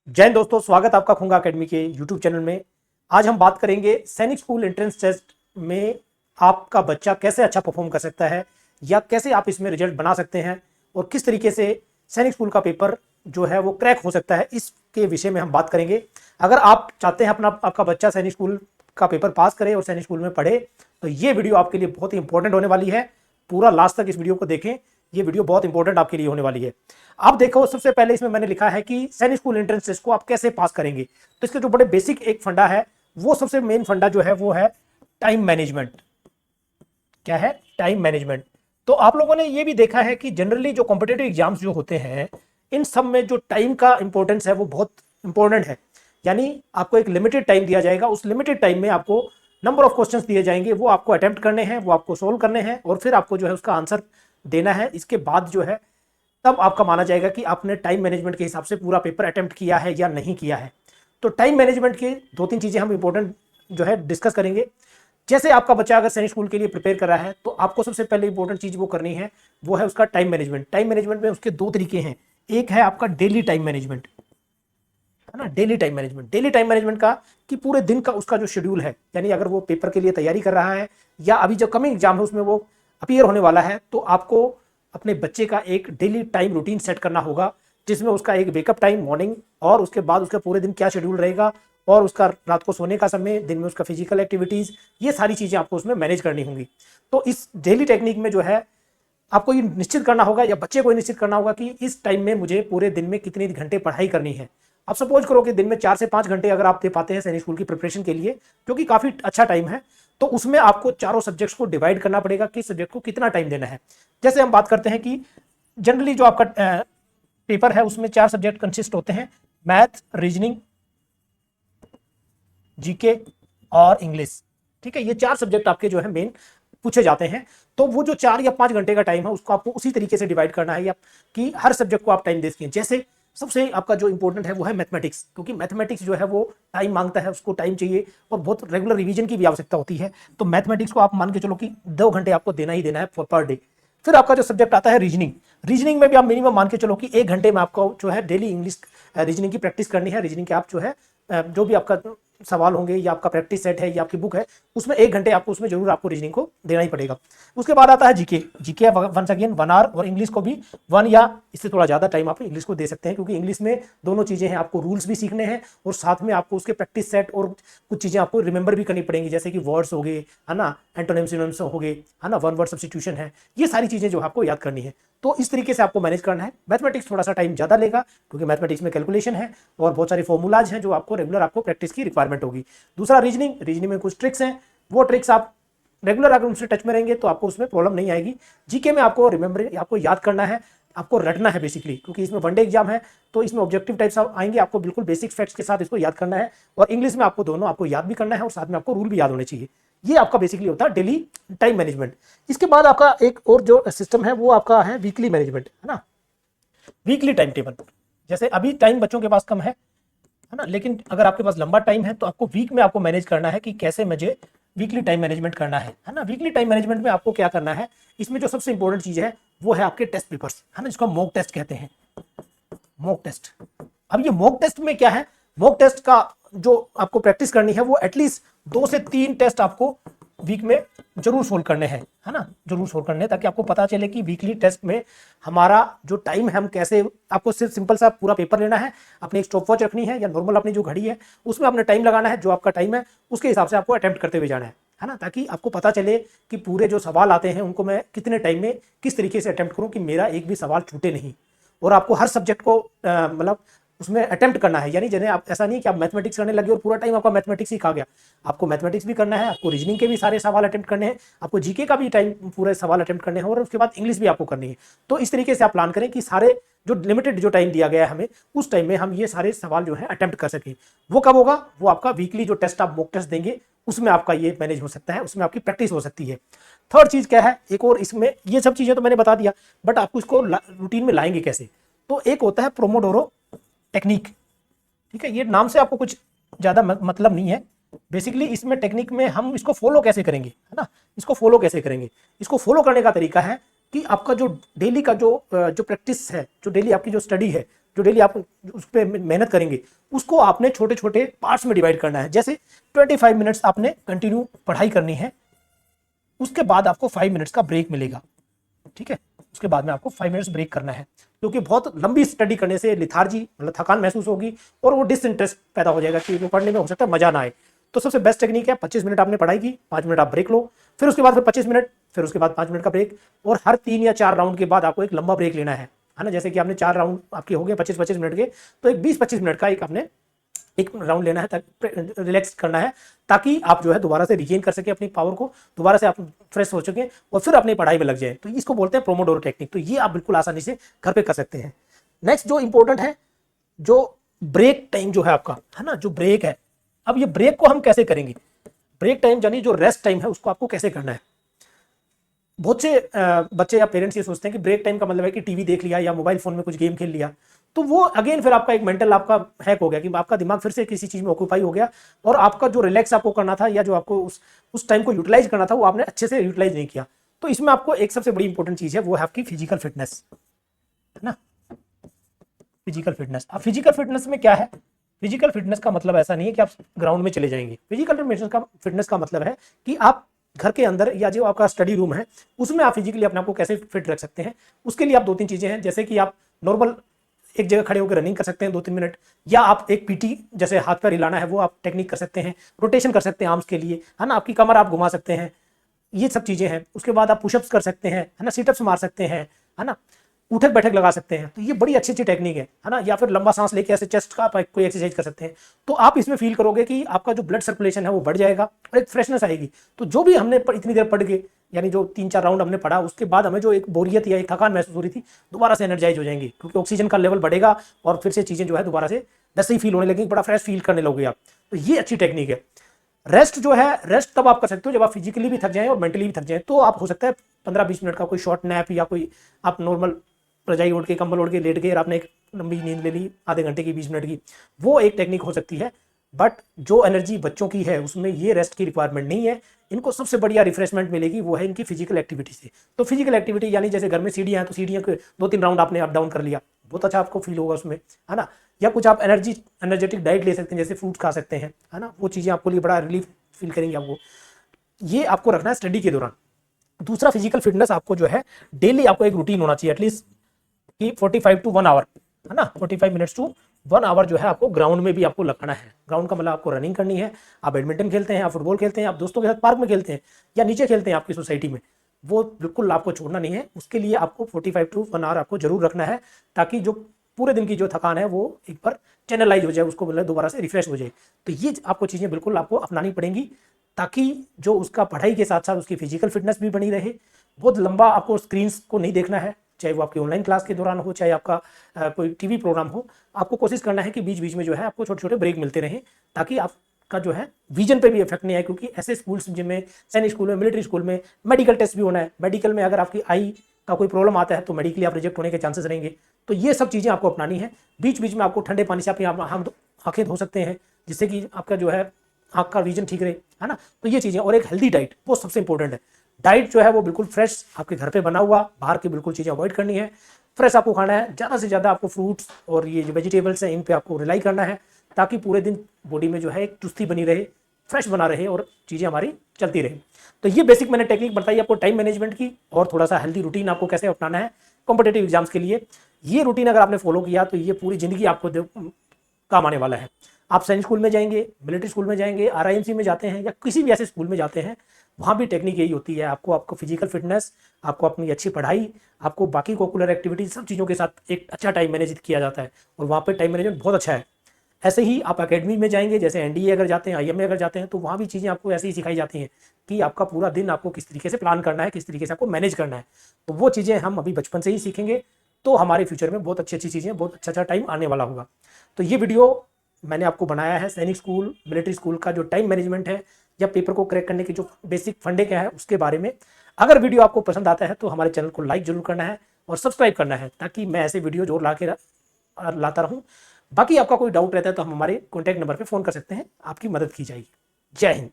जय हिंद दोस्तों, स्वागत आपका खुंगा एकेडमी के यूट्यूब चैनल में। आज हम बात करेंगे सैनिक स्कूल एंट्रेंस टेस्ट में आपका बच्चा कैसे अच्छा परफॉर्म कर सकता है या कैसे आप इसमें रिजल्ट बना सकते हैं और किस तरीके से सैनिक स्कूल का पेपर जो है वो क्रैक हो सकता है, इसके विषय में हम बात करेंगे। अगर आप चाहते हैं आपका बच्चा सैनिक स्कूल का पेपर पास करे और सैनिक स्कूल में पढ़े तो ये वीडियो आपके लिए बहुत ही इंपॉर्टेंट होने वाली है। पूरा लास्ट तक इस वीडियो को देखें, ये वीडियो बहुत इंपॉर्टेंट आपके लिए होने वाली है। आप देखो, सबसे पहले इसमें मैंने लिखा है कि सैनिक स्कूल एंट्रेंस टेस्ट को आप कैसे पास करेंगे। तो इसके जो बड़े बेसिक एक फंडा है, वो सबसे मेन फंडा जो है वो है टाइम मैनेजमेंट। क्या है? Time management. तो आप लोगों ने ये भी देखा है कि जनरली जो कॉम्पिटेटिव एग्जाम्स जो होते हैं, इन सब में जो टाइम का इंपॉर्टेंस है वो बहुत इंपॉर्टेंट है। यानी आपको एक लिमिटेड टाइम दिया जाएगा, उस लिमिटेड टाइम में आपको नंबर ऑफ क्वेश्चंस दिए जाएंगे, वो आपको अटेम्प्ट करने हैं, वो आपको सोल्व करने हैं और फिर आपको जो है उसका आंसर देना है। इसके बाद जो है तब आपका माना जाएगा कि आपने टाइम मैनेजमेंट के हिसाब से पूरा पेपर अटेम्प्ट किया है या नहीं किया है। तो टाइम मैनेजमेंट की दो तीन चीजें हम इंपॉर्टेंट जो है डिस्कस करेंगे। जैसे आपका बच्चा अगर सैनिक स्कूल के लिए प्रिपेयर कर रहा है तो आपको सबसे पहले इंपॉर्टेंट चीज वो करनी है, वो है उसका टाइम मैनेजमेंट। टाइम मैनेजमेंट में उसके दो तरीके हैं। एक है आपका डेली टाइम मैनेजमेंट, है ना। Daily time management, daily time management का कि पूरे दिन का उसका जो शेड्यूल है, यानी अगर वो पेपर के लिए तैयारी कर रहा है या अभी जो कमिंग एग्जाम है उसमें वो अपीयर होने वाला है, तो आपको अपने बच्चे का एक डेली टाइम रूटीन सेट करना होगा, जिसमें उसका एक वेकअप टाइम मॉर्निंग और उसके बाद उसका पूरे दिन क्या शेड्यूल रहेगा और उसका रात को सोने का समय, दिन में उसका फिजिकल एक्टिविटीज, ये सारी चीजें आपको उसमें मैनेज करनी होंगी। तो इस डेली टेक्निक में जो है आपको ये निश्चित करना होगा या बच्चे को निश्चित करना होगा कि इस टाइम में मुझे पूरे दिन में कितने घंटे पढ़ाई करनी है। आप सपोज करो कि दिन में 4 से 5 घंटे अगर आप दे पाते हैं सैनिक स्कूल की प्रिपरेशन के लिए, जो कि काफी अच्छा टाइम है, तो उसमें आपको चारों सब्जेक्ट्स को डिवाइड करना पड़ेगा कि सब्जेक्ट को कितना टाइम देना है। जैसे हम बात करते हैं कि जनरली जो आपका पेपर है उसमें 4 सब्जेक्ट कंसिस्ट होते हैं, मैथ, रीजनिंग, जीके और इंग्लिश। ठीक है, ये 4 सब्जेक्ट आपके जो है मेन पूछे जाते हैं। तो वो जो 4 या 5 घंटे का टाइम है उसको आपको उसी तरीके से डिवाइड करना है या कि हर सब्जेक्ट को आप टाइम दे सकें। जैसे सबसे आपका जो इंपॉर्टेंट है वो है मैथमेटिक्स, क्योंकि मैथमेटिक्स जो है वो टाइम मांगता है, उसको टाइम चाहिए और बहुत रेगुलर रिवीजन की भी आवश्यकता होती है। तो मैथमेटिक्स को आप मान के चलो कि 2 घंटे आपको देना ही देना है पर डे। फिर आपका जो सब्जेक्ट आता है रीजनिंग, रीजनिंग में भी आप मिनिमम मान के चलो कि 1 घंटे में आपको जो है डेली इंग्लिश रीजनिंग की प्रैक्टिस करनी है। रीजनिंग के आप जो है जो भी आपका सवाल होंगे या आपका प्रैक्टिस सेट है या आपकी बुक है, उसमें 1 घंटे आपको उसमें जरूर आपको रीजनिंग को देना ही पड़ेगा। उसके बाद आता है GK. GK once again 1 hour और इंग्लिश को भी 1 या इससे थोड़ा ज्यादा टाइम आप इंग्लिश को दे सकते हैं, क्योंकि इंग्लिश में दोनों चीजें हैं, आपको रूल्स भी सीखने हैं और साथ में आपको उसके प्रैक्टिस सेट और कुछ चीजें आपको रिमेंबर भी करनी पड़ेंगी, जैसे कि वर्ड्स हो गए, है ना, एंटोनिम्स सिनोनिम्स हो गए, है ना, वन वर्ड सब्स्टिट्यूशन है, ये सारी चीजें जो आपको याद करनी है। तो इस तरीके से आपको मैनेज करना है। मैथमेटिक्स थोड़ा सा टाइम ज्यादा लेगा, क्योंकि मैथमेटिक्स में कैलकुलेशन है और बहुत सारे फॉर्मूलाज हैं जो आपको रेगुलर आपको प्रैक्टिस की रिक्वायरमेंट होगी। दूसरा रीजनिंग, रीजनिंग में कुछ ट्रिक्स हैं, वो ट्रिक्स आप रेगुलर अगर उनसे टच में रहेंगे तो आपको उसमें प्रॉब्लम नहीं आएगी। जीके में आपको रिमेंबर, आपको याद करना है, आपको रटना है बेसिकली, क्योंकि इसमें वनडे एग्जाम है तो इसमें ऑब्जेक्टिव टाइप्स आएंगे, आपको बिल्कुल बेसिक फैक्ट्स के साथ इसको याद करना है। और इंग्लिश में आपको दोनों आपको याद भी करना है और साथ में आपको रूल भी याद होने चाहिए। ये आपका बेसिकली होता है डेली टाइम मैनेजमेंट। इसके बाद आपका एक और जो सिस्टम है वो आपका है वीकली मैनेजमेंट, है ना, वीकली टाइम टेबल। जैसे अभी टाइम बच्चों के पास कम है ना, लेकिन अगर आपके पास लंबा टाइम है तो आपको वीक में आपको मैनेज करना है कि कैसे मुझे वीकली टाइम मैनेजमेंट करना है ना। वीकली टाइम मैनेजमेंट में आपको क्या करना है, इसमें जो सबसे इंपॉर्टेंट चीज है वो है आपके टेस्ट पेपर्स, है ना, जिसको मॉक टेस्ट कहते हैं। Mock test. अब ये मॉक टेस्ट में क्या है, मॉक टेस्ट का जो आपको प्रैक्टिस करनी है वो एटलीस्ट 2 से 3 टेस्ट आपको वीक में जरूर सोल्व करने हैं, है ना, जरूर सोल्व करने हैं, ताकि आपको पता चले कि वीकली टेस्ट में हमारा जो टाइम है हम कैसे, आपको सिर्फ सिंपल सा पूरा पेपर लेना है, अपनी एक स्टॉप वॉच रखनी है या नॉर्मल अपनी जो घड़ी है उसमें अपना टाइम लगाना है, जो आपका टाइम है उसके हिसाब से आपको अटेम्प्ट करते हुए जाना है ना, ताकि आपको पता चले कि पूरे जो सवाल आते हैं उनको मैं कितने टाइम में किस तरीके से अटेम्प्ट करूं कि मेरा एक भी सवाल छूटे नहीं। और आपको हर सब्जेक्ट को मतलब उसमें अटेम्प्ट करना है, यानी जैसे आप ऐसा नहीं कि आप मैथमेटिक्स करने लगे और पूरा टाइम आपका मैथमेटिक्स ही खा गया। आपको मैथमेटिक्स भी करना है, आपको रीजनिंग के भी सारे सवाल अटेम्प्ट करने हैं, आपको जीके का भी टाइम पूरे सवाल अटेम्प्ट करने हैं और उसके बाद इंग्लिश भी आपको करनी है। तो इस तरीके से आप प्लान करें कि सारे जो लिमिटेड जो टाइम दिया गया है हमें, उस टाइम में हम ये सारे सवाल जो है अटेम्प्ट कर सकें। वो कब होगा, वो आपका वीकली जो टेस्ट आप मॉक टेस्ट देंगे उसमें आपका ये मैनेज हो सकता है, उसमें आपकी प्रैक्टिस हो सकती है। थर्ड चीज क्या है, एक और इसमें, ये सब चीजें तो मैंने बता दिया, बट आपको इसको रूटीन में लाएंगे कैसे। तो एक होता है प्रोमोडोरो टेक्निक। ठीक है, ये नाम से आपको कुछ ज्यादा मतलब नहीं है। बेसिकली इसमें टेक्निक में हम इसको फॉलो कैसे करेंगे, है ना, इसको फॉलो कैसे करेंगे। इसको फॉलो करने का तरीका है कि आपका जो डेली का जो प्रैक्टिस है, जो डेली आपकी जो स्टडी है, जो डेली आप उस पर मेहनत करेंगे, उसको आपने छोटे छोटे पार्ट्स में डिवाइड करना है। जैसे 25 मिनट्स आपने कंटिन्यू पढ़ाई करनी है, उसके बाद आपको 5 मिनट्स का ब्रेक मिलेगा, ठीक है। उसके बाद में आपको 5 मिनट्स ब्रेक करना है, क्योंकि बहुत लंबी स्टडी करने से लिथार्जी मतलब थकान महसूस होगी और वो डिसइंटरेस्ट पैदा हो जाएगा कि वो पढ़ने में हो सकता है मजा ना आए। तो सबसे बेस्ट टेक्निक है 25 मिनट आपने पढ़ाई की, 5 मिनट आप ब्रेक लो, फिर उसके बाद फिर 25 मिनट, फिर उसके बाद 5 मिनट का ब्रेक, और हर 3 या 4 राउंड के बाद आपको एक लंबा ब्रेक लेना है ना। जैसे कि आपने 4 राउंड आपके हो गए 25-25 मिनट के, तो एक 20-25 मिनट का एक आपने एक राउंड लेना है, ताकि रिलैक्स करना है, ताकि आप जो है दोबारा से रिगेन कर सके अपनी पावर को, दोबारा से आप फ्रेश हो सके और फिर अपनी पढ़ाई में लग जाए। तो इसको बोलते हैं प्रोमोडोरो टेक्निक। तो ये आप बिल्कुल आसानी से घर पे कर सकते हैं। नेक्स्ट जो इंपॉर्टेंट है, जो ब्रेक टाइम जो है आपका, है ना, जो ब्रेक है, अब ये ब्रेक को हम कैसे करेंगे? ब्रेक टाइम यानी जो रेस्ट टाइम है उसको आपको कैसे करना है। बहुत से बच्चे या पेरेंट्स ये सोचते हैं कि ब्रेक टाइम का मतलब है कि टीवी देख लिया या मोबाइल फोन में कुछ गेम खेल लिया, तो वो अगेन फिर आपका एक मेंटल आपका हैक हो गया कि आपका दिमाग फिर से किसी चीज में ऑक्यूपाई हो गया, और आपका जो रिलैक्स आपको करना था या जो आपको उस टाइम को यूटिलाइज करना था वो आपने अच्छे से यूटिलाइज नहीं किया। तो इसमें आपको एक सबसे बड़ी इंपॉर्टेंट चीज है, वो है आपकी फिजिकल फिटनेस, है ना, फिजिकल फिटनेस। अब फिजिकल फिटनेस में क्या है? फिजिकल फिटनेस का मतलब ऐसा नहीं है कि आप ग्राउंड में चले जाएंगे। फिजिकल फिटनेस का मतलब है कि आप घर के अंदर या जो आपका स्टडी रूम है उसमें आप फिजिकली अपने आप को कैसे फिट रख सकते हैं। उसके लिए आप 2-3 चीजें हैं, जैसे कि आप नॉर्मल एक जगह खड़े होकर रनिंग कर सकते हैं 2-3 मिनट, या आप एक पीटी जैसे हाथ पैर हिलाना है वो आप टेक्निक कर सकते हैं, रोटेशन कर सकते हैं आर्म्स के लिए, है ना, आपकी कमर आप घुमा सकते हैं, ये सब चीजें हैं। उसके बाद आप पुशअप्स कर सकते हैं, है ना, सीटअप्स मार सकते हैं, है ना, उठक बैठक लगा सकते हैं। तो ये बड़ी अच्छी अच्छी टेक्निक है ना। या फिर लंबा सांस लेके ऐसे चेस्ट का आप कोई एक्सरसाइज कर सकते हैं। तो आप इसमें फील करोगे कि आपका जो ब्लड सर्कुलेशन है वो बढ़ जाएगा और एक फ्रेशनेस आएगी। तो जो भी हमने इतनी देर पढ़ के, यानी जो 3-4 राउंड हमने पढ़ा, उसके बाद हमें जो एक बोरियत या एक थकान महसूस हो रही थी, दोबारा से एनर्जाइज हो जाएंगे, क्योंकि ऑक्सीजन का लेवल बढ़ेगा और फिर से चीजें जो है दोबारा से वैसे ही फील होने लगेंगी, बड़ा फ्रेश फील करने लगोगे आप। तो ये अच्छी टेक्निक है। रेस्ट जो है, रेस्ट तब आप कर सकते हो जब आप फिजिकली भी थक जाएं और मेंटली भी थक जाएं। तो आप हो सकता है 15-20 मिनट का कोई शॉर्ट नैप, या कोई आप नॉर्मल रजाई ओढ़ के कंबल ओढ़ के लेट गए और आपने एक लंबी नींद ले ली आधे घंटे की 20 मिनट की, वो एक टेक्निक हो सकती है। बट जो एनर्जी बच्चों की है उसमें ये रेस्ट की रिक्वायरमेंट नहीं है। इनको सबसे बढ़िया रिफ्रेशमेंट मिलेगी वो है इनकी फिजिकल एक्टिविटी से। तो फिजिकल एक्टिविटी यानी जैसे घर में सीढ़ियाँ हैं तो सीढ़ियों के 2-3 राउंड आपने अप डाउन कर लिया, बहुत अच्छा आपको फील होगा उसमें, है ना। या कुछ आप एनर्जेटिक डाइट ले सकते हैं, जैसे फ्रूट्स खा सकते हैं, है ना, वो चीज़ें आपको लिए बड़ा रिलीफ फील करेंगे आपको। ये आपको रखना है स्टडी के दौरान। दूसरा, फिजिकल फिटनेस आपको जो है डेली आपको एक रूटीन होना चाहिए, एटलीस्ट कि 45 to 1 आवर, है ना, 45 मिनट्स टू 1 आवर जो है आपको ग्राउंड में भी आपको लगाना है। ग्राउंड का मतलब आपको रनिंग करनी है, आप बैडमिंटन खेलते हैं, आप फुटबॉल खेलते हैं, आप दोस्तों के साथ पार्क में खेलते हैं या नीचे खेलते हैं आपकी सोसाइटी में, वो बिल्कुल आपको छोड़ना नहीं है। उसके लिए आपको 45 to 1 आवर आपको जरूर रखना है, ताकि जो पूरे दिन की जो थकान है वो एक बार चैनलाइज हो जाए, उसको मतलब दोबारा से रिफ्रेश हो जाए। तो ये आपको चीज़ें बिल्कुल आपको अपनानी पड़ेंगी, ताकि जो उसका पढ़ाई के साथ साथ उसकी फिजिकल फिटनेस भी बनी रहे। बहुत लंबा आपको स्क्रीन्स को नहीं देखना है, चाहे वो आपकी ऑनलाइन क्लास के दौरान हो, चाहे आपका कोई टीवी प्रोग्राम हो। आपको कोशिश करना है कि बीच बीच में जो है आपको छोटे छोटे ब्रेक मिलते रहें, ताकि आपका जो है विजन पे भी इफेक्ट नहीं आए। क्योंकि ऐसे स्कूल्स जिनमें सैनिक स्कूल में, मिलिट्री स्कूल में मेडिकल टेस्ट भी होना है, मेडिकल में अगर आपकी आई का कोई प्रॉब्लम आता है तो मेडिकली आप रिजेक्ट होने के चांसेस रहेंगे। तो ये सब चीज़ें आपको अपनानी है। बीच बीच में आपको ठंडे पानी से अपनी आंखें धो सकते हैं, जिससे कि आपका जो है आँख का विजन ठीक रहे, है ना। तो ये चीज़ें, और एक हेल्दी डाइट वो सबसे इंपॉर्टेंट है। डाइट जो है वो बिल्कुल फ्रेश, आपके घर पे बना हुआ, बाहर की बिल्कुल चीज़ें अवॉइड करनी है। फ्रेश आपको खाना है, ज़्यादा से ज़्यादा आपको फ्रूट्स और ये जो वेजिटेबल्स हैं इन पे आपको रिलाई करना है, ताकि पूरे दिन बॉडी में जो है एक चुस्ती बनी रहे, फ्रेश बना रहे और चीज़ें हमारी चलती रहे। तो ये बेसिक मैंने टेक्निक बताई आपको टाइम मैनेजमेंट की, और थोड़ा सा हेल्दी रूटीन आपको कैसे अपनाना है कॉम्पिटेटिव एग्जाम्स के लिए। ये रूटीन अगर आपने फॉलो किया तो ये पूरी ज़िंदगी आपको काम आने वाला है। आप सैनिक स्कूल में जाएंगे, मिलिट्री स्कूल में जाएंगे, RIMC में जाते हैं या किसी भी ऐसे स्कूल में जाते हैं, वहाँ भी टेक्निक यही होती है। आपको फिजिकल फिटनेस, आपको अपनी अच्छी पढ़ाई, आपको बाकी कोकुलर एक्टिविटीज, सब चीज़ों के साथ एक अच्छा टाइम मैनेज किया जाता है, और वहाँ पे टाइम मैनेजमेंट बहुत अच्छा है। ऐसे ही आप एकेडमी में जाएंगे, जैसे NDA अगर जाते हैं, IMA अगर जाते हैं, तो वहाँ भी चीज़ें आपको ऐसे ही सिखाई जाती हैं कि आपका पूरा दिन आपको किस तरीके से प्लान करना है, किस तरीके से आपको मैनेज करना है। तो वो चीज़ें हम अभी बचपन से ही सीखेंगे, तो हमारे फ्यूचर में बहुत अच्छी अच्छी चीज़ें, बहुत अच्छा टाइम आने वाला होगा। तो ये वीडियो मैंने आपको बनाया है सैनिक स्कूल, मिलिट्री स्कूल का जो टाइम मैनेजमेंट है या पेपर को क्रैक करने की जो बेसिक फंडे क्या है उसके बारे में। अगर वीडियो आपको पसंद आता है तो हमारे चैनल को लाइक जरूर करना है और सब्सक्राइब करना है, ताकि मैं ऐसे वीडियो जोर लाता रहूं। बाकी आपका कोई डाउट रहता है तो हम हमारे कॉन्टैक्ट नंबर पर फ़ोन कर सकते हैं, आपकी मदद की जाएगी। जय हिंद।